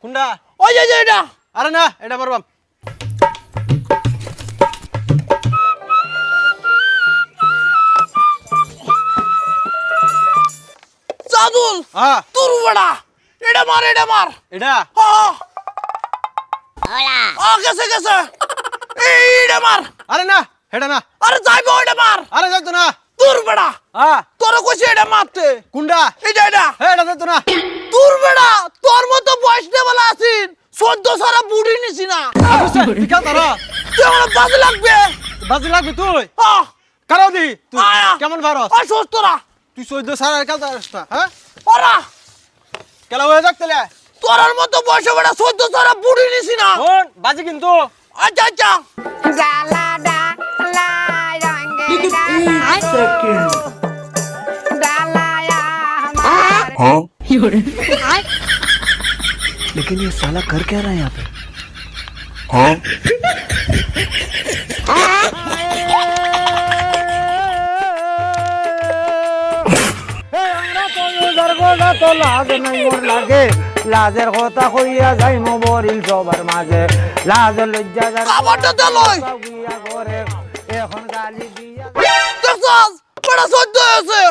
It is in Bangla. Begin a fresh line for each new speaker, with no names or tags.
কোনটা?
ওই যে এটা।
আরে না, এটা পারবাম।
সাদুল
হ্যাঁ
তোর বড়া এটা মার
এটা
গেছে গেছে এইটা মার
আরে না এটা না
আরে যাইবো এটা মার
আরে যাইতো না
তোর বড়া
হ্যাঁ
তোর কইছে এটা মারতে
কোনটা
এটা
হ্যাঁ এটা যাইতো না
তোর বড়া তোর মতো বয়স নেবেলা আছিস 14 সারা বুড়ি নিছি না
বিকাল তারা
তুই আমার বাজে লাগবে
বাজি লাগবে তুই
আহ
কারাও দি তুই
আয়া।
কেমন ভারস
আর সুস্থরা
তুই 14 সারা কাল তারা হ্যাঁ
ওরা
কেলা হয়ে যাক তাহলে
তোর মতো বয়সে বড়া 14 সারা বুড়ি নিছি না
শোন বাজি কিন্তু
আচ্ছা আচ্ছা
लेकिन ये साला कर क्या रहा है यहाँ पे
লাজের কথা কইয়া যাই মরিল সবার মাঝে লাজ লজ্জা
খাবারটা দে লই
ঘরে এখন গালি দিয়া
দেখছস বড়া 14 হয়েছে